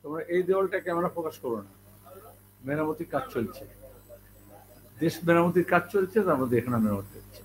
তোমরা এই দেওয়ালটাকে আমরা প্রকাশ করো না, মেরামতির কাজ চলছে, দেশ মেরামতির কাজ চলছে, তার মধ্যে এখানে মেরামতি হচ্ছে।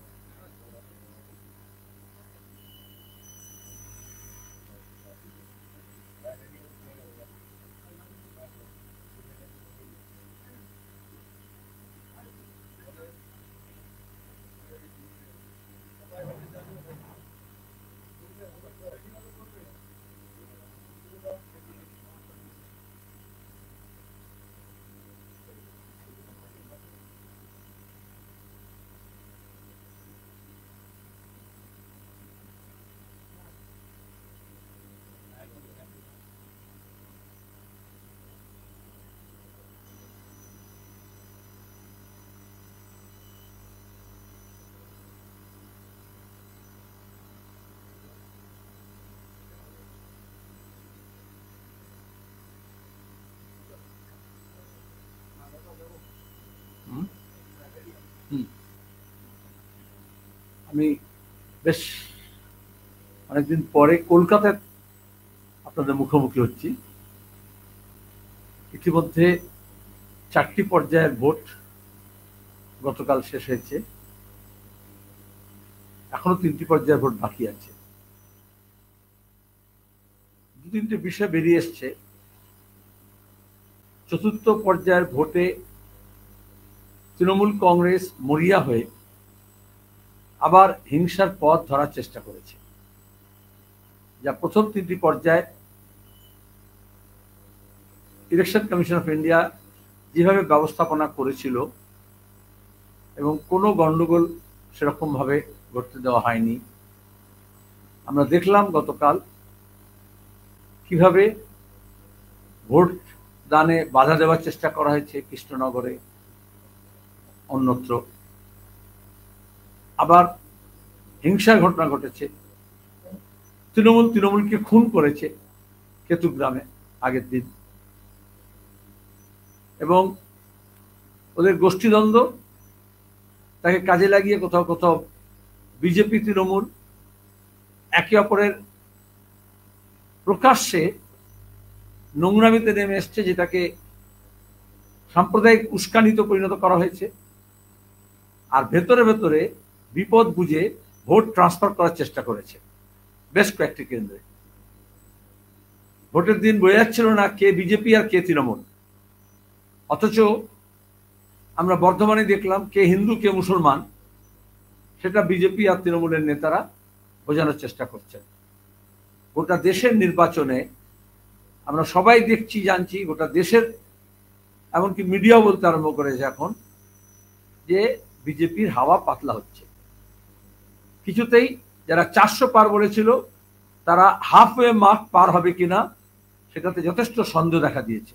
আমি বেশ অনেকদিন পরে কলকাতায় আপনাদের মুখোমুখি হচ্ছি। ইতিমধ্যে 4টি পর্যায়ের ভোট গতকাল শেষ হয়েছে, এখনো 3টি পর্যায়ের ভোট বাকি আছে। 2-3টে বিষয় বেরিয়ে এসছে। চতুর্থ পর্যায়ের ভোটে তৃণমূল কংগ্রেস মরিয়া হয়ে আবার হিংসার পথ ধরার চেষ্টা করেছে, যা প্রথম 3টি পর্যায়ে ইলেকশন কমিশন অফ ইন্ডিয়া যেভাবে ব্যবস্থাপনা করেছিল এবং কোনো গন্ডগোল সেরকম ভাবে ঘটতে দেওয়া হয়নি। আমরা দেখলাম গতকাল কিভাবে ভোট দানে বাধা দেওয়ার চেষ্টা করা হয়েছে কৃষ্ণনগরে, অন্যত্র আবার হিংসার ঘটনা ঘটেছে। তৃণমূলকে খুন করেছে কেতুগ্রামে আগের দিন, এবং ওদের গোষ্ঠীদ্বন্দ্ব তাকে কাজে লাগিয়ে কোথাও কোথাও বিজেপি তৃণমূল একে অপরের প্রকাশ্যে নোংরামিতে নেমে এসছে, যেটাকে সাম্প্রদায়িক উস্কানিতে পরিণত করা হয়েছে। আর ভেতরে ভেতরে বিপদ বুঝে ভোট ট্রান্সফার করার চেষ্টা করেছে বেশ কয়েকটি কেন্দ্রে। ভোটের দিন বোঝা যাচ্ছিল না কে বিজেপি আর কে তৃণমূল, অথচ আমরা বর্ধমানে দেখলাম কে হিন্দু কে মুসলমান, সেটা বিজেপি আর তৃণমূলের নেতারা বোঝানোর চেষ্টা করছেন। গোটা দেশের নির্বাচনে আমরা সবাই দেখছি, জানছি, গোটা দেশের এমনকি মিডিয়াও বলতে আরম্ভ করেছে এখন যে বিজেপির হাওয়া পাতলা হচ্ছে। কিছুতেই যারা 400 পার বলেছিল তারা হাফওয়ে মার্ক পার হবে কিনা সেটাতে যথেষ্ট সন্দেহ দেখা দিয়েছে।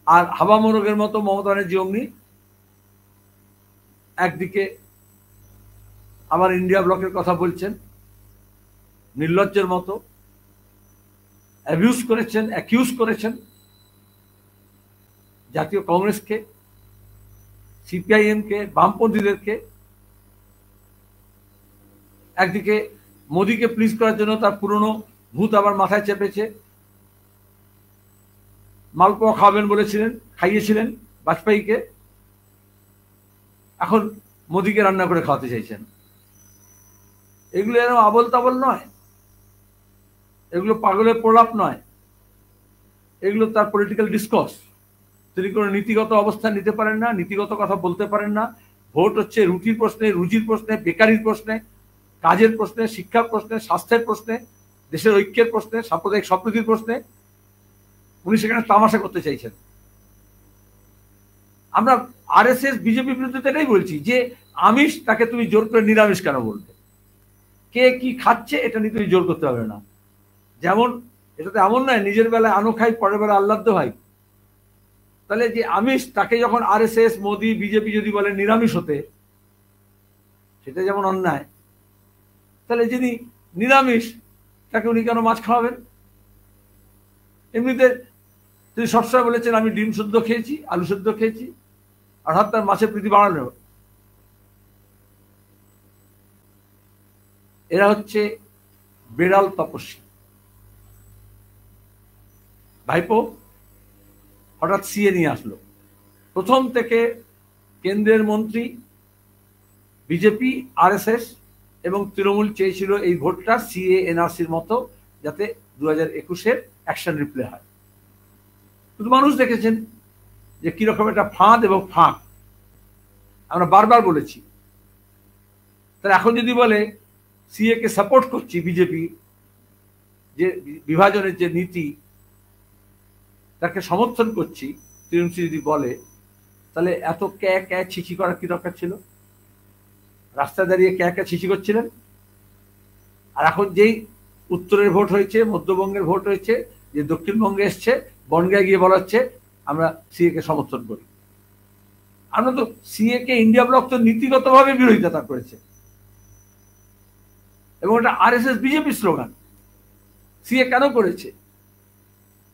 আর হাওয়া মোরগের মতো মমতা ব্যানার্জি অমনি একদিকে আবার ইন্ডিয়া ব্লকের কথা বলছেন, নির্লজ্জের মতো অ্যাকিউজ করেছেন জাতীয় কংগ্রেসকে, সিপিআইএমকে, বামপন্থীদেরকে। একদিকে মোদীকে প্লিজ করার জন্য তার পুরনো ভূত আবার মাথায় চেপেছে, মালপোয়া খাওয়াবেন বলেছিলেন, খাইয়েছিলেন বাজপেয়ীকে, এখন মোদীকে রান্না করে খাওয়াতে চাইছেন। এগুলো যেন আবল তাবল নয়, এগুলো পাগলের প্রলাপ নয়, এগুলো তার পলিটিক্যাল ডিসকোর্স। তিনি কোনো নীতিগত অবস্থান নিতে পারেন না, নীতিগত কথা বলতে পারেন না। ভোট হচ্ছে রুটির প্রশ্নে, রুজির প্রশ্নে, বেকারির প্রশ্নে, কাজের প্রশ্নে, শিক্ষার প্রশ্নে, স্বাস্থ্যের প্রশ্নে, দেশের ঐক্যের প্রশ্নে, সাম্প্রদায়িক সম্প্রীতির প্রশ্নে উনি সেখানে তামাশা করতে চাইছেন। আমরা আরএসএস বিজেপি বিরুদ্ধে এটাই বলছি যে আমিষ তাকে তুমি জোর করে নিরামিষ কেন বলবে? কে কি খাচ্ছে এটা নিয়ে তুমি জোর করতে হবে না। যেমন এটাতে এমন নয় নিজের বেলায় আনো খাই পরের বেলা আহ্লাদ্য হয়। তাহলে যে আমিষ তাকে যখন আরএসএস মোদী বিজেপি যদি বলে নিরামিষ হতে, সেটা যেমন অন্যায়, তাহলে যিনি নিরামিষ তাকে উনি কেন মাছ খাওয়াবেন? এমনিতে তিনি সবসময় বলেছেন আমি ডিম শুদ্ধ খেয়েছি, আলু শুদ্ধ খেয়েছি, অর্থাৎ তার মাছের প্রীতি বাড়ানো। এরা হচ্ছে বেড়াল তপস্বী। ভাইপো হঠাৎ সিএ নিয়ে আসলো। প্রথম থেকে কেন্দ্রের মন্ত্রী, বিজেপি, আরএসএস এবং তৃণমূল চেয়েছিল এই ভোটটা সিএ এনআরসির মতো, যাতে 2021-এর অ্যাকশন রিপ্লে হয়। শুধু মানুষ দেখেছেন যে কিরকম একটা ফাঁদ এবং ফাঁক। আমরা বারবার বলেছি, তাহলে এখন যদি বলে সিএ কে সাপোর্ট করছি, বিজেপি যে বিভাজনের যে নীতি তাকে সমর্থন করছি, তৃণমূল যদি বলে, তাহলে এত ক্যা ক্যা ছিচি করার কি দরকার ছিল? রাস্তায় দাঁড়িয়ে ক্যা ক্যা ছিচি করছিলেন। আর এখন যেই উত্তরের ভোট হয়েছে, মধ্যবঙ্গের ভোট হয়েছে, যে দক্ষিণবঙ্গে এসছে, বনগায় গিয়ে বলা হচ্ছে আমরা সিএ কে সমর্থন করি। আমরা তো সিএ কে ইন্ডিয়া ব্লক তো নীতিগতভাবে বিরোধিতা করেছে, এবং এটা আরএসএস বিজেপি স্লোগান। সিএ কেন করেছে?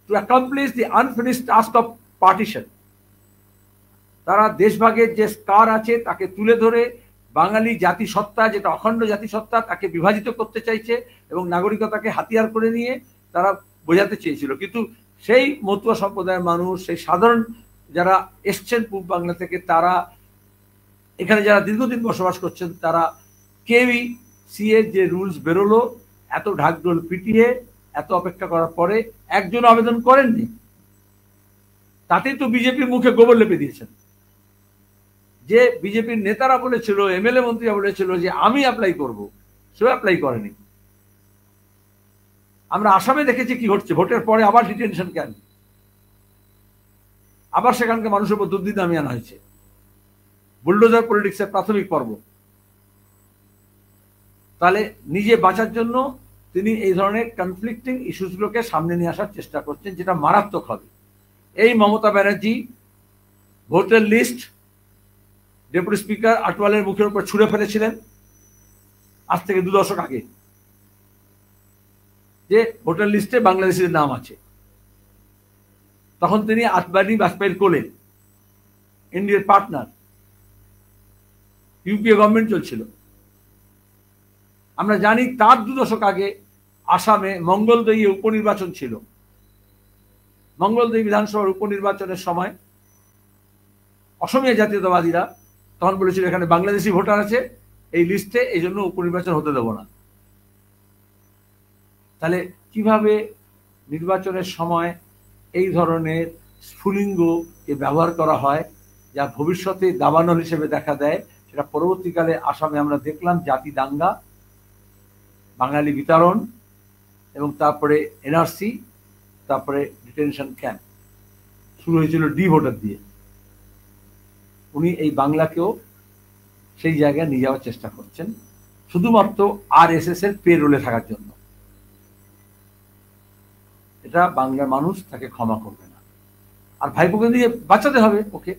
Two accomplish the unfinished task of partition. তারা দেশভাগের যে স্কার আছে তাকে তুলে ধরে বাঙালি জাতিসত্তা, যেটা অখণ্ড জাতিসত্তা, তাকে বিভাজিত করতে চাইছে এবং নাগরিকতাকে হাতিয়ার করে নিয়ে তারা বোঝাতে চেয়েছিল। কিন্তু সেই মতুয়া সম্প্রদায়ের মানুষ, সেই সাধারণ যারা এসছেন পূর্ব বাংলা থেকে, তারা এখানে যারা দীর্ঘদিন বসবাস করছেন, তারা কেউই সিএ যে রুলস বেরোলো, এত ঢাকঢোল পিটিয়ে এত অপেক্ষা করার পরে একজন আবেদন করেননি। তাতেই তো বিজেপির মুখে গোবর লেপে দিয়েছেন। যে বিজেপির নেতারা বলেছিল, এমএলএ মন্ত্রীরা বলেছিল যে আমি অ্যাপ্লাই করব, সেও অ্যাপ্লাই করেনি। আমরা আসামে দেখেছি কি ঘটছে, ভোটের পরে আবার ডিটেনশন ক্যাম্প, আবার সেখানকার মানুষের উপর দুর্নীতি নামিয়ে আনা হয়েছে। বুলডোজার পলিটিক্সের প্রাথমিক পর্ব। তাহলে নিজে বাঁচার জন্য তিনি এই ধরনের কনফ্লিক্টিং ইস্যুসগুলোকে সামনে নিয়ে আসার চেষ্টা করছেন, যেটা মারাত্মক হবে। এই Mamata Banerjee voter list deputy speaker আটওয়ালের মুখের উপর ছুঁড়ে ফেলেছিলেন আজ থেকে 2 দশক আগে, যে ভোটার লিস্টে বাংলাদেশের নাম আছে। তখন তিনি আদবানি বাজপেয়ীর কোলে, ইন্ডিয়ার পার্টনার, ইউপিএ গভর্নমেন্ট চলছিল। আমরা জানি তার 2 দশক আগে আসামে মঙ্গলদৈ উপনির্বাচন ছিল। মঙ্গলদৈ বিধানসভার উপনির্বাচনের সময় অসমীয়া জাতীয়তাবাদীরা তখন বলেছিল এখানে বাংলাদেশি ভোটার আছে এই লিস্টে, এই জন্য উপনির্বাচন হতে দেব না। তাহলে কিভাবে নির্বাচনের সময় এই ধরনের স্ফুলিঙ্গকে ব্যবহার করা হয়, যা ভবিষ্যতে দাবানল হিসেবে দেখা দেয়, সেটা পরবর্তীকালে আসামে আমরা দেখলাম। জাতি দাঙ্গা, বাঙালি বিতরণ, এবং তারপরে এনআরসি, তারপরে ডিটেনশন ক্যাম্প শুরু হয়েছিল ডি ভোটার দিয়ে। উনি এই বাংলাকেও সেই জায়গায় নিয়ে যাওয়ার চেষ্টা করছেন, শুধুমাত্র আরএসএস এর পে রোলে থাকার জন্য। এটা বাংলার মানুষ তাকে ক্ষমা করবে না। আর ভাইপোকে দিয়ে বাঁচাতে হবে ওকে,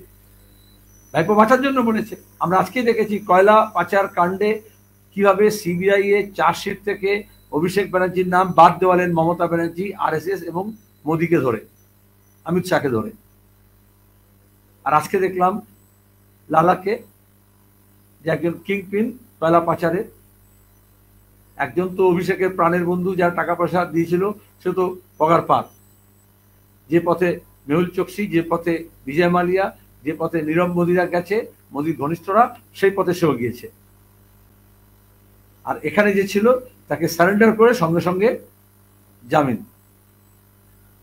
ভাইপো বাঁচার জন্য বলেছে। আমরা আজকে দেখেছি কয়লা পাচার কাণ্ডে কিভাবে সিবিআই এর চার্জশিট থেকে অভিষেক ব্যানার্জির নাম বাদ দেওয়ালেন মমতা ব্যানার্জি, আরএসএস এবং মোদীকে ধরে, অমিত শাহকে ধরে। আর আজকে দেখলাম লালাকে, যে একজন কিংপিন কয়লা পাচারের, একজন তো অভিষেকের প্রাণের বন্ধু, যার টাকা পয়সা দিয়েছিল, সে তো পগার পার। যে পথে মেহুল চোকসি, যে পথে বিজয় মালিয়া, যে পথে নীরব মোদীরা গেছে, মোদীর ঘনিষ্ঠরা, সেই পথে সেও গিয়েছে। আর এখানে যে ছিল তাকে সারেন্ডার করে সঙ্গে সঙ্গে জামিন।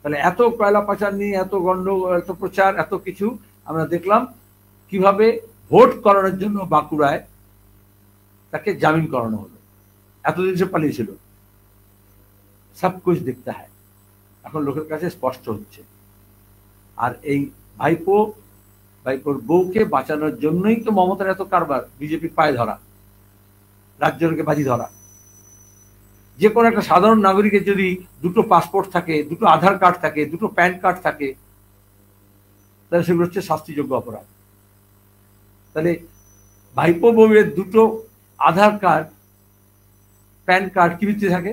তাহলে এত কয়লা পাচার নিয়ে এত গন্ডগোল, এত প্রচার, এত কিছু আমরা দেখলাম কিভাবে ভোট করানোর জন্য বাঁকুড়ায় তাকে জামিন করানো হলো। এতদিন সে পালিয়েছিল। সব কুছ দেখতে হয়, এখন লোকের কাছে স্পষ্ট হচ্ছে। আর এই ভাইপোর বউকে বাঁচানোর জন্যই তো মমতার এত কারবার, বিজেপির পায়ে ধরা, রাজ্যকে বাজি ধরা। যে কোনো একটা সাধারণ নাগরিকের যদি 2টো পাসপোর্ট থাকে, 2টো আধার কার্ড থাকে, 2টো প্যান কার্ড থাকে, তাহলে সেগুলো হচ্ছে শাস্তিযোগ্য অপরাধ। তাহলে ভাইপো বউয়ের 2টো আধার কার্ড, প্যান কার্ড কি ভিত্তিতে থাকে?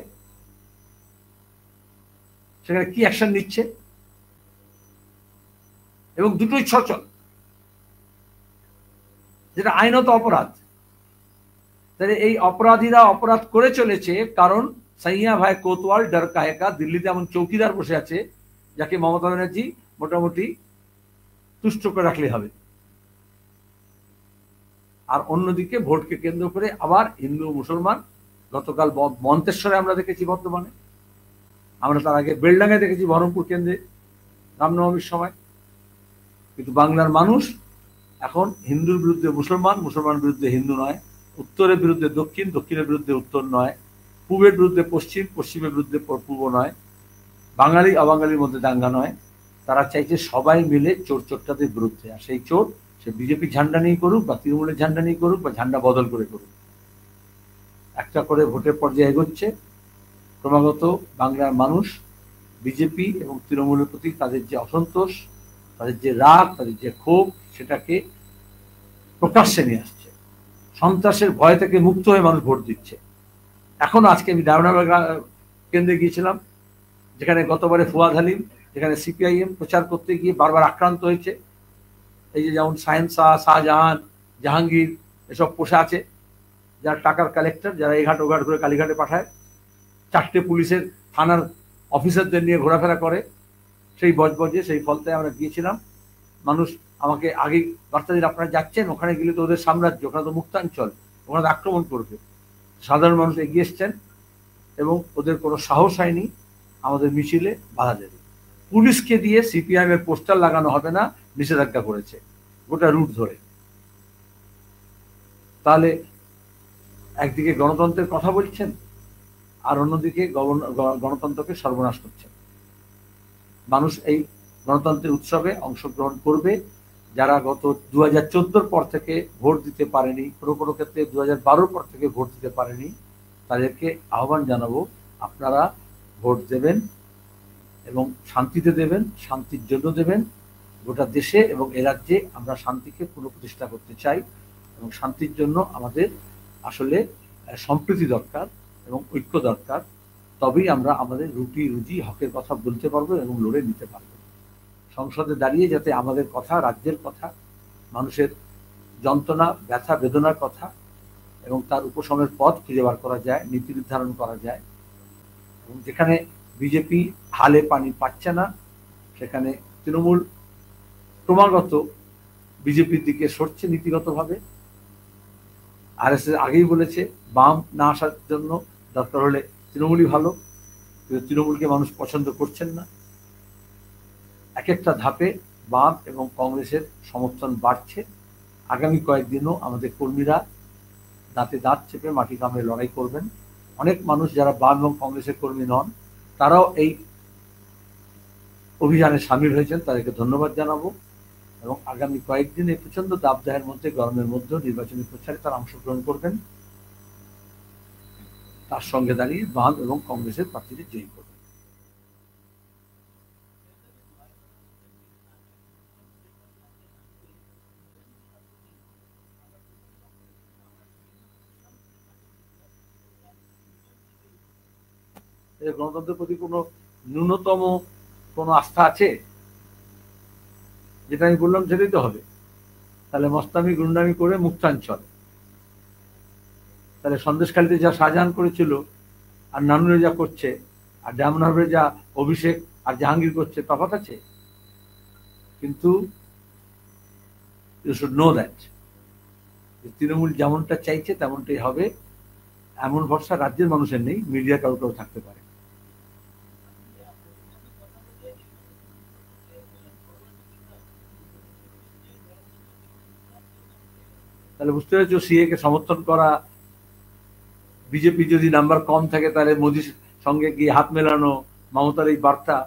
সেখানে কি অ্যাকশন নিচ্ছে? এবং 2টোই সচল, যেটা আইনত অপরাধ। তাহলে এই অপরাধীরা অপরাধ করে চলেছে, কারণ সাইয়া ভাই কোতওয়াল ডর কাহেকা, দিল্লিতে এমন চৌকিদার বসে আছে যাকে মমতা ব্যানার্জি মোটামুটি তুষ্ট করে রাখলে হবে। আর অন্যদিকে ভোটকে কেন্দ্র করে আবার হিন্দু মুসলমান, গতকাল মন্তেশ্বরে আমরা দেখেছি, বর্তমানে আমরা তার আগে বেলডাঙ্গায় দেখেছি, বহরমপুর কেন্দ্রে রামনবমীর সময়। কিন্তু বাংলার মানুষ এখন হিন্দুর বিরুদ্ধে মুসলমান, মুসলমান বিরুদ্ধে হিন্দু নয়, উত্তরের বিরুদ্ধে দক্ষিণ, দক্ষিণের বিরুদ্ধে উত্তর নয়, পূবের বিরুদ্ধে পশ্চিম, পশ্চিমের বিরুদ্ধে পূর্ব নয়, বাঙালি অবাঙালির মধ্যে দাঙ্গা নয়। তারা চাইছে সবাই মিলে চোর চোরটাদের বিরুদ্ধে। আর সেই চোর সে বিজেপি ঝান্ডা নিয়ে করুক বা তৃণমূলের ঝান্ডা নিয়ে করুক বা ঝান্ডা বদল করে করুক, একটা করে ভোটের পর্যায়ে এগোচ্ছে। ক্রমাগত বাংলার মানুষ বিজেপি এবং তৃণমূলের প্রতি তাদের যে অসন্তোষ, তাদের যে রাগ, তাদের যে ক্ষোভ, সেটাকে প্রকাশ্যে নিয়ে আসছে। সন্ত্রাসের ভয় থেকে মুক্ত হয়ে মানুষ ভোট দিচ্ছে। এখন আজকে আমি ডায়মন্ড কেন্দ্রে গিয়েছিলাম, যেখানে গতবারে ফুয়াদ হালিম, যেখানে সিপিআইএম প্রচার করতে গিয়ে বারবার আক্রান্ত হয়েছে। এই যে যেমন সায়েন্স শাহ, শাহজাহান, জাহাঙ্গীর এসব পোষা আছে, যারা টাকার কালেক্টর, যারা এঘাট ওঘাট করে কালীঘাটে পাঠায়, 4টে পুলিশের থানার অফিসারদের নিয়ে ঘোরাফেরা করে, সেই বজবজে সেই ফলতায় আমরা গিয়েছিলাম। মানুষ আমাকে আগে বার্তা দিন, আপনারা যাচ্ছেন ওখানে গেলে তো ওদের সাম্রাজ্য, ওখানে তো মুক্তাঞ্চল, ওখানে তো আক্রমণ করবে। সাধারণ মানুষ এগিয়ে এসছেন এবং ওদের কোনো সাহস হয়নি আমাদের মিছিলে বাধা দেবে। পুলিশকে দিয়ে সিপিআইএম এর পোস্টার লাগানো হবে না, নিষেধাজ্ঞা করেছে গোটা রুট ধরে। তাহলে একদিকে গণতন্ত্রের কথা বলছেন, আর অন্যদিকে গণতন্ত্রকে সর্বনাশ করছেন। মানুষ এই গণতন্ত্রের উৎসবে অংশগ্রহণ করবে। যারা গত 2014 পর থেকে ভোট দিতে পারেনি, কোনো কোনো ক্ষেত্রে 2012 পর থেকে ভোট দিতে পারেনি, তাদেরকে আহ্বান জানাবো, আপনারা ভোট দেবেন এবং শান্তিতে দেবেন, শান্তির জন্য দেবেন। গোটা দেশে এবং এ রাজ্যে আমরা শান্তিকে পুনঃপ্রতিষ্ঠা করতে চাই এবং শান্তির জন্য আমাদের আসলে সম্প্রীতি দরকার এবং ঐক্য দরকার। তবেই আমরা আমাদের রুটি রুজি হকের কথা বলতে পারবো এবং লড়ে নিতে পারবো। সংসদে দাঁড়িয়ে যাতে আমাদের কথা, রাজ্যের কথা, মানুষের যন্ত্রণা, ব্যথা, বেদনার কথা এবং তার উপশমের পথ খুঁজে বার করা যায়, নীতি নির্ধারণ করা যায়। এবং যেখানে বিজেপি হালে পানি পাচ্ছে না, সেখানে তৃণমূল ক্রমাগত বিজেপির দিকে সরছে নীতিগতভাবে। আরএসএস আগেই বলেছে বাম না আসার জন্য দরকার হলে তৃণমূলই ভালো, কিন্তু তৃণমূলকে মানুষ পছন্দ করছেন না। এক একটা ধাপে বাম এবং কংগ্রেসের সমর্থন বাড়ছে। আগামী কয়েকদিনও আমাদের কর্মীরা দাঁতে দাঁত চেপে মাটি কামড়ে লড়াই করবেন। অনেক মানুষ যারা বাম এবং কংগ্রেসের কর্মী নন, তারাও এই অভিযানে সামিল হয়েছেন, তাদেরকে ধন্যবাদ জানাবো। এবং আগামী কয়েকদিন এই প্রচন্ড দাবদাহের মধ্যে, গরমের মধ্যে নির্বাচনী প্রচারে তারা অংশগ্রহণ করবেন। তার সঙ্গে দাঁড়িয়ে বাম এবং কংগ্রেসের প্রার্থীদের জয়ী করবেন। গণতন্ত্রের প্রতি কোনো ন্যূনতম কোনো আস্থা আছে? যেটা আমি বললাম সেটাই তো হবে। তাহলে মস্তামি গুন্ডামি করে মুক্তাঞ্চল, তাহলে সন্দেশখালীতে যা শাহজাহান করেছিল আর নানুরে যা করছে, আর ডায়মন্ড হারবারে যা অভিষেক আর জাহাঙ্গীর করছে, তফাৎ আছে। কিন্তু you should know that Trinamool যেমনটা চাইছে তেমনটাই হবে, এমন ভরসা রাজ্যের মানুষের নেই। মিডিয়া কারো কারো থাকতে পারে। তাহলে বুঝতে পেরেছো, সিএ কে সমর্থন করা, বিজেপি যদি নাম্বার কম থাকে তাহলে মোদির সঙ্গে গিয়ে হাত মেলানো, মমতার এই বার্তা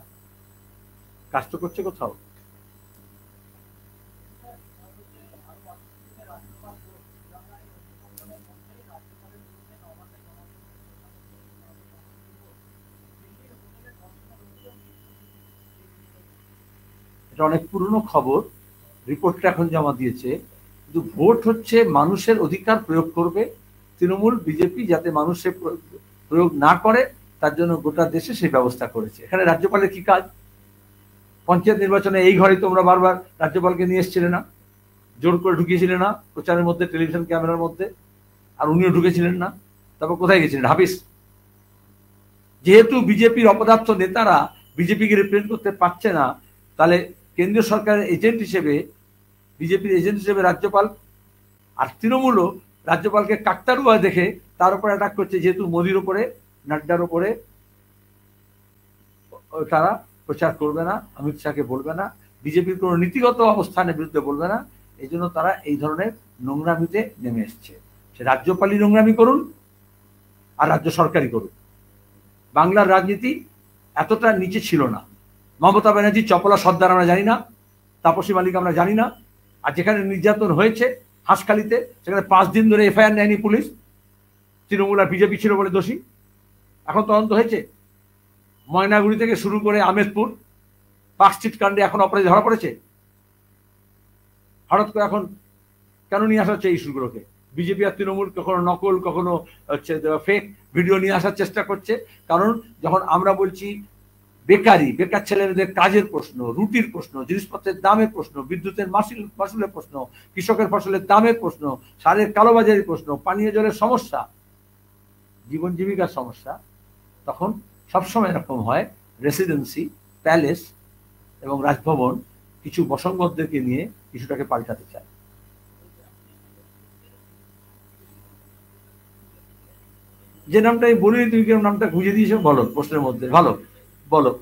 কাজ তো করছে কোথাও। এটা অনেক পুরনো খবর, রিপোর্টটা এখন জমা দিয়েছে। কিন্তু ভোট হচ্ছে মানুষের অধিকার প্রয়োগ করবে তৃণমূল বিজেপি, যাতে মানুষের প্রয়োগ না করে তার জন্য গোটা দেশে সেই ব্যবস্থা করেছে। এখানে রাজ্যপালের কি কাজ? পঞ্চায়েত নির্বাচনে এই ঘরে তোমরা বারবার রাজ্যপালকে নিয়ে এসেছিলে না, জোর করে ঢুকিয়েছিলেন না প্রচারের মধ্যে, টেলিভিশন ক্যামেরার মধ্যে, আর উনিও ঢুকেছিলেন না। তারপর কোথায় গেছিলেন? হাফিজ। যেহেতু বিজেপির অপদার্থ নেতারা বিজেপিকে রিপ্রেজেন্ট করতে পারছে না, তাহলে কেন্দ্রীয় সরকারের এজেন্ট হিসেবে, বিজেপির এজেন্ট হিসেবে রাজ্যপাল, আর তৃণমূলও রাজ্যপালকে কাকতারুয়া দেখে তার উপর অ্যাটাক করছে, যেহেতু মোদির উপরে, নাড্ডার উপরে তারা প্রচার করবে না, অমিত শাহকে বলবে না, বিজেপির কোনো নীতিগত অবস্থানের বিরুদ্ধে বলবে না, এই জন্য তারা এই ধরনের নোংরামিতে নেমে এসছে। সে রাজ্যপালই নোংরামি করুন আর রাজ্য সরকারই করুন। বাংলার রাজনীতি এতটা নিচে ছিল না। মমতা ব্যানার্জি চপলা সর্দার আমরা জানি না, তাপসী মালিক আমরা জানি না। আর যেখানে নির্যাতন হয়েছে হাঁসখালিতে, সেখানে 5 দিন ধরে এফআইআর নেয়নি পুলিশ, তৃণমূল আর বিজেপি ছিল বলে দোষী। এখন তদন্ত হয়েছে। ময়নাগুড়ি থেকে শুরু করে আমেদপুর পার্কস্ট্রিট কাণ্ডে এখন অপরাধী ধরা পড়েছে। হঠাৎ করে এখন কেন নিয়ে আসা হচ্ছে এই ইস্যুগুলোকে? বিজেপি আর তৃণমূল কখনো নকল, কখনো হচ্ছে ফেক ভিডিও নিয়ে আসার চেষ্টা করছে। কারণ যখন আমরা বলছি বেকার ছেলেমেয়েদের কাজের প্রশ্ন, রুটির প্রশ্ন, জিনিসপত্রের দামের প্রশ্ন, বিদ্যুতের মাসুলের প্রশ্ন, কৃষকের ফসলের দামের প্রশ্ন, সারের কালোবাজারির প্রশ্ন, পানীয় জলের সমস্যা, জীবন জীবিকার সমস্যা, তখন সবসময় এরকম হয় রেসিডেন্সি, প্যালেস এবং রাজভবন কিছু বসঙ্গতদেরকে নিয়ে কিছুটাকে পাল্টাতে চায়। যে নামটা আমি বলিনি, তুমি কেন নামটা খুঁজে দিয়েছো? বলো প্রশ্নের মধ্যে, ভালো বলো।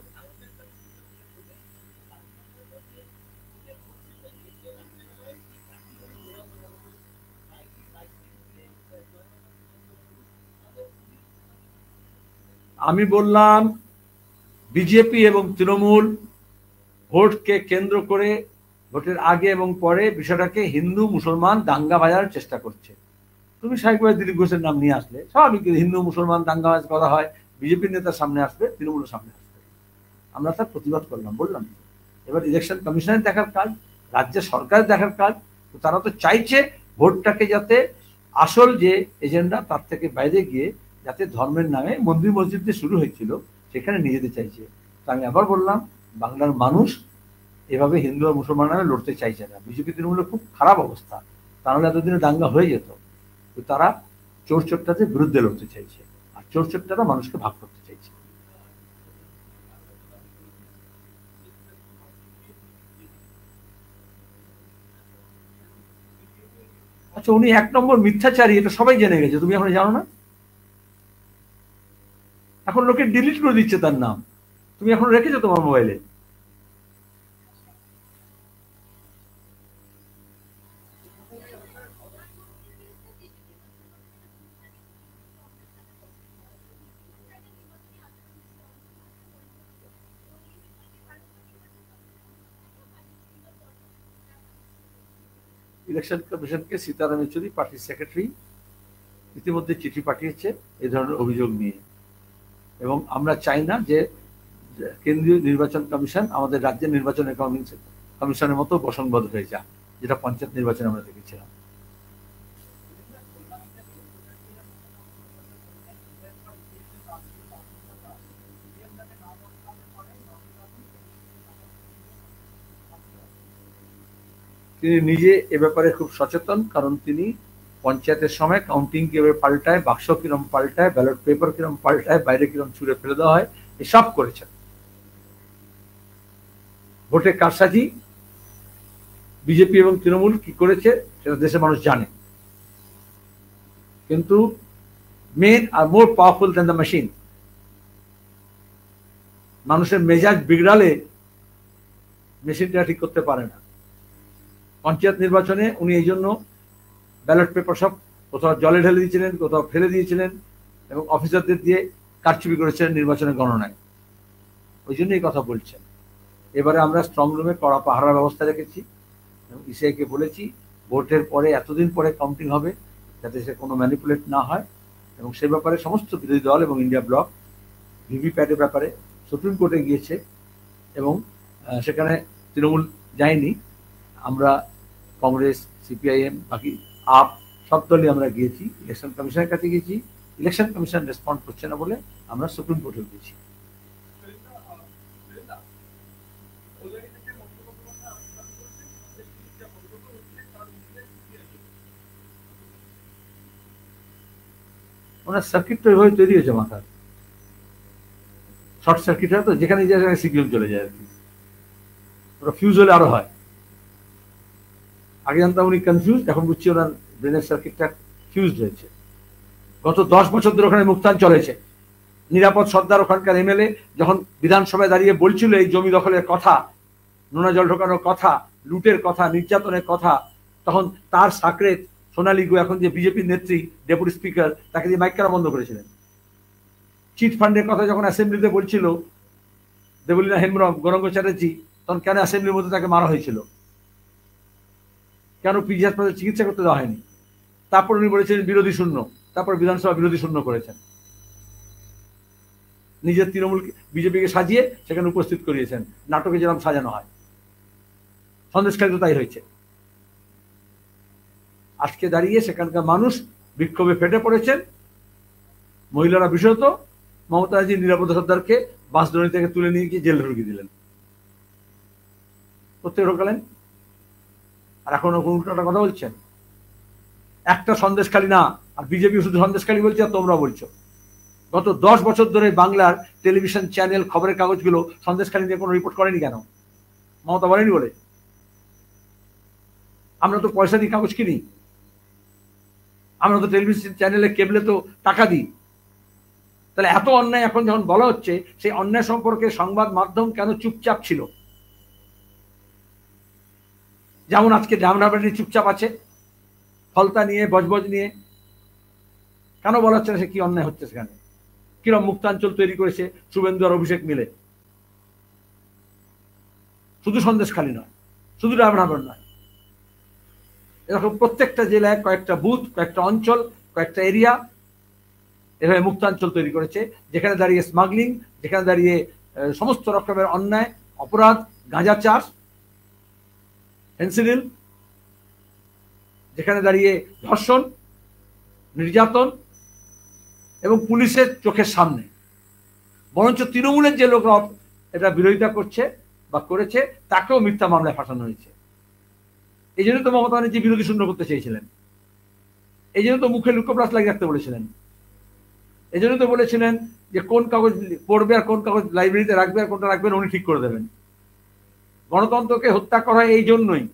আমি বললাম বিজেপি এবং তৃণমূল ভোটকে কেন্দ্র করে, ভোটের আগে এবং পরে বিষয়টাকে হিন্দু মুসলমান দাঙ্গা বাজার চেষ্টা করছে। তুমি স্বাভাবিকভাবে দিলীপ ঘোষের নাম নিয়ে আসলে, স্বাভাবিক হিন্দু মুসলমান দাঙ্গা বাজ করা হয়, বিজেপির নেতার সামনে আসবে, তৃণমূলের সামনে আসবে, আমরা তার প্রতিবাদ করলাম, বললাম। এবার ইলেকশন কমিশনের দেখার কাজ, রাজ্য সরকারের দেখার কাজ। তো তারা তো চাইছে ভোটটাকে যাতে আসল যে এজেন্ডা তার থেকে বাইরে গিয়ে যাতে ধর্মের নামে মন্দির মসজিদ দিয়ে শুরু হয়েছিল সেখানে নিয়ে যেতে চাইছে। তো আমি আবার বললাম, বাংলার মানুষ এভাবে হিন্দু আর মুসলমান নামে লড়তে চাইছে না। বিজেপি তৃণমূলের খুব খারাপ অবস্থা, তাহলে এতদিনে দাঙ্গা হয়ে যেত। তো তারা চোর চোরটাদের বিরুদ্ধে লড়তে চাইছে, আর চোর চোরটারা মানুষকে ভাগ করতে চাইছে। আচ্ছা, উনি 1 নম্বর মিথ্যাচারী, এটা সবাই জেনে গেছে, তুমি এখন জানো না? এখন লোকে ডিলিট করে দিচ্ছে তার নাম, তুমি এখন রেখেছো তোমার মোবাইলে। ইলেকশন কমিশনকে সীতারাম ইয়েচুরি, পার্টির সেক্রেটারি, ইতিমধ্যে চিঠি পাঠিয়েছে এই ধরনের অভিযোগ নিয়ে। এবং আমরা চাই না যে কেন্দ্রীয় নির্বাচন কমিশন আমাদের রাজ্যের নির্বাচন কমিশনের মতো বসংবদ্ধ হয়ে যায়, যেটা পঞ্চায়েত নির্বাচনে আমরা দেখেছিলাম। তিনি নিজে এ ব্যাপারে খুব সচেতন, কারণ তিনি পঞ্চায়েতের সময় কাউন্টিং কিভাবে পাল্টায়, বাক্স কিরম পাল্টায়, ব্যালট পেপার কিরম পাল্টায়, বাইরে কিরম ছুড়ে ফেলে দেওয়া হয়, এসব করেছেন। ভোটে কারসাজি বিজেপি এবং তৃণমূল কি করেছে সেটা দেশের মানুষ জানে। কিন্তু men are more powerful than the machine. মানুষের মেজাজ বিগড়ালে মেশিনটা ঠিক করতে পারে না। পঞ্চায়েত নির্বাচনে উনি এই জন্য ব্যালট পেপার সব কোথাও জলে ঢেলে দিয়েছিলেন, কোথাও ফেলে দিয়েছিলেন, এবং অফিসারদের দিয়ে কারচুপি করেছিলেন নির্বাচনের গণনায়। ওই জন্য এই কথা বলছেন। এবারে আমরা স্ট্রং রুমে কড়া পাহারার ব্যবস্থা রেখেছি এবং ইসিআইকে বলেছি ভোটের পরে এতদিন পরে কাউন্টিং হবে, যাতে সে কোনো ম্যানিপুলেট না হয়। এবং সে ব্যাপারে সমস্ত বিরোধী দল এবং ইন্ডিয়া ব্লক ভিভিপ্যাটের ব্যাপারে সুপ্রিম কোর্টে গিয়েছে, এবং সেখানে তৃণমূল যায়নি। আমরা কংগ্রেস, সিপিআইএম, বাকি আপ সব দলই আমরা গিয়েছি, ইলেকশন কমিশনের কাছে গিয়েছি। ইলেকশন কমিশন রেসপন্ড করছে না বলে আমরা সুপ্রিম কোর্টে গিয়েছি। ওনার সার্কিট তো এভাবে তৈরি হয়েছে মাথার। শর্ট সার্কিট হয় তো, যেখানে যেখানে সিগন্যাল চলে যায় আর কি, ওটা ফিউজ হলে আরো হয়। আগে জানতাম উনি কনফিউজ, এখন বুঝছি ওনার ব্রেনের সার্কিটটা ফিউজ হয়েছে। গত 10 বছর ধরে ওখানে মুক্তান চলেছে। নিরাপদ সর্দার ওখানকার এমএলএ যখন বিধানসভায় দাঁড়িয়ে বলছিল এই জমি দখলের কথা, নোনা জল ঢোকানোর কথা, লুটের কথা, নির্যাতনের কথা, তখন তার সাকরেত সোনালী গো, এখন যে বিজেপির নেত্রী ডেপুটি স্পিকার, তাকে দিয়ে মাইক কেন বন্ধ করেছিলেন? চিট ফান্ডের কথা যখন অ্যাসেম্বলিতে বলছিল দেবলীনা হেমব্রম, গৌরাঙ্গ চ্যাটার্জি, তখন কেন অ্যাসেম্বলির মধ্যে তাকে মারা হয়েছিল? কেন পিজি হাসপাতালে চিকিৎসা করতে দেওয়া হয়নি? তারপর উনি বলেছিলেন বিরোধী শূন্য, তারপর বিধানসভা বিরোধী শূন্য করেছেন, নিজের তৃণমূল বিজেপিকে সাজিয়ে সেখানে উপস্থিত করিয়েছেন, নাটকে যেরকম সাজানো হয়। সন্দেশখালী তো তাই হয়েছে। আজকে দাঁড়িয়ে সেখানকার মানুষ বিক্ষোভে ফেটে পড়েছেন। মহিলারা বিশেষত মমতা ব্যানার্জি নিরাপদ সর্দারকে বাঁশদড়ি থেকে তুলে নিয়ে গিয়ে জেলে ঢুকিয়ে দিলেন, কোথায় ঢোকালেন, আর এখন উল্টাটা কথা বলছেন। একটা সন্দেশখালী না, আর বিজেপি শুধু সন্দেশখালী বলছে আর তোমরা বলছো। গত 10 বছর ধরে বাংলার টেলিভিশন চ্যানেল, খবরের কাগজগুলো সন্দেশখালী নিয়ে কোনো রিপোর্ট করেনি কেন? মমতা বলেনি বলে? আমরা তো পয়সা দিয়ে কাগজ কিনি, আমরা তো টেলিভিশন চ্যানেলে কেবলে তো টাকা দিই। তাহলে এত অন্যায় এখন যখন বলা হচ্ছে, সেই অন্যায় সম্পর্কে সংবাদ মাধ্যম কেন চুপচাপ ছিল? যেমন আজকে জামরাবাড়ি চুপচাপ আছে, ফলতা নিয়ে, বজবজ নিয়ে, কেন বলা হচ্ছে না সে কি অন্যায় হচ্ছে সেখানে? কিরম মুক্তাঞ্চল তৈরি করেছে শুভেন্দু আর অভিষেক মিলে। শুধু সন্দেশখালী নয়, শুধু রামনগর নয়, এরকম প্রত্যেকটা জেলায় কয়েকটা বুথ, কয়েকটা অঞ্চল, কয়েকটা এরিয়া এভাবে মুক্তাঞ্চল তৈরি করেছে, যেখানে দাঁড়িয়ে স্মাগলিং, যেখানে দাঁড়িয়ে সমস্ত রকমের অন্যায়, অপরাধ, গাঁজা চাষ, ফেন্সিডিল, যেখানে দাঁড়িয়ে ধর্ষণ, নির্যাতন, এবং পুলিশের চোখের সামনে। বরঞ্চ তৃণমূলের যে লোকরা এটা বিরোধিতা করছে বা করেছে, তাকেও মিথ্যা মামলায় ফাঁসানো হয়েছে। এই জন্য তো মমতা ব্যানার্জি বিরোধী শূন্য করতে চেয়েছিলেন, এই জন্য তো মুখে লুকোপ্লাস লাগিয়ে রাখতে বলেছিলেন, এই জন্য তো বলেছিলেন যে কোন কাগজ পড়বে আর কোন কাগজ লাইব্রেরিতে রাখবে আর কোনটা রাখবেন উনি ঠিক করে দেবেন। গণতন্ত্রকে হত্যা করা এই জন্যই,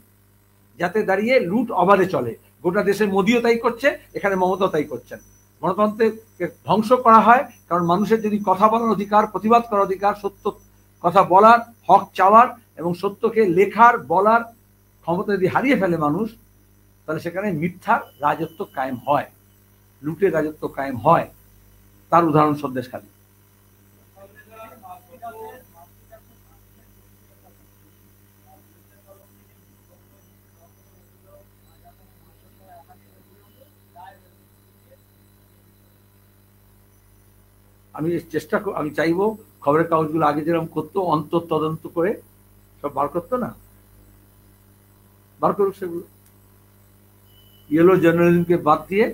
যাতে দাঁড়িয়ে লুট অবাধে চলে। গোটা দেশে মোদিও তাই করছে, এখানে মমতাও তাই করছেন। গণতন্ত্রকে ধ্বংস করা হয়, কারণ মানুষের যদি কথা বলার অধিকার, প্রতিবাদ করার অধিকার, সত্য কথা বলার, হক চাওয়ার এবং সত্যকে লেখার, বলার ক্ষমতা যদি হারিয়ে ফেলে মানুষ, তাহলে সেখানে মিথ্যার রাজত্ব কায়েম হয়, লুটের রাজত্ব কায়েম হয়। তার উদাহরণ সন্দেশখালী। আমি চাইবো খবরের কাগজগুলো আগে যেরকম করতো, অন্তর তদন্ত করে সব বার করতো না, বার করুক সেগুলো। ইয়েলো জার্নালিজমকে বাদ দিয়ে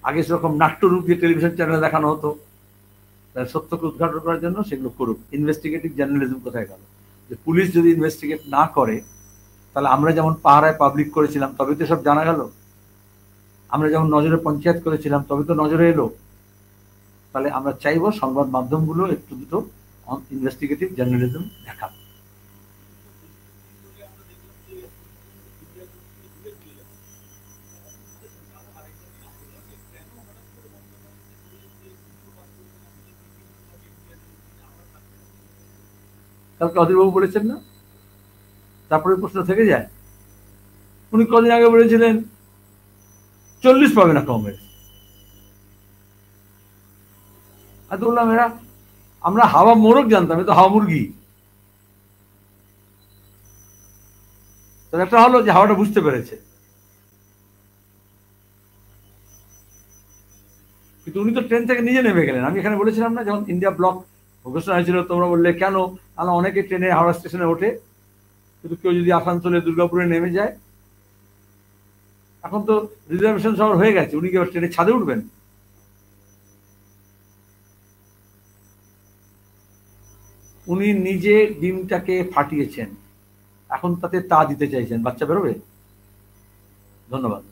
আগে সেরকম নাট্যরূপ দিয়ে টেলিভিশন চ্যানেলে দেখানো হতো, সত্যকে উদ্ঘাটন করার জন্য সেগুলো করুক। ইনভেস্টিগেটিভ জার্নালিজম কোথায় গেল? যে পুলিশ যদি ইনভেস্টিগেট না করে, তাহলে আমরা যেমন পাহারায় পাবলিক করেছিলাম তবে তো সব জানা গেল, আমরা যেমন নজরে পঞ্চায়েত করেছিলাম তবে তো নজরে এলো। তাহলে আমরা চাইবো সংবাদ মাধ্যমগুলো একটু দুটো ইনভেস্টিগেটিভ জার্নালিজম দেখা। কালকে অধীরবাবু বলেছেন না, তারপরে প্রশ্ন থেকে যায়। উনি কদিন আগে বলেছিলেন 40 পাবে না কংগ্রেস। আমি তো বললাম এরা, আমরা হাওয়া মোরগ জানতাম, এ তো হাওয়া মুরগি। একটা হলো যে হাওয়াটা বুঝতে পেরেছে, কিন্তু উনি তো ট্রেন থেকে নিজে নেমে গেলেন। আমি এখানে বলেছিলাম না, যখন ইন্ডিয়া ব্লক ঘোষণা হয়েছিল, তোমরা বললে কেন? অনেকে ট্রেনে হাওড়া স্টেশনে ওঠে, কিন্তু কেউ যদি আসানসোলে, দুর্গাপুরে নেমে যায়, এখন তো রিজার্ভেশন শহর হয়ে গেছে, উনি কি ট্রেনের ছাদে উঠবেন? উনি নিজে ডিমটাকে ফাটিয়েছেন, এখন তাতে তা দিতে চাইছেন, বাচ্চা বেরোবে। ধন্যবাদ।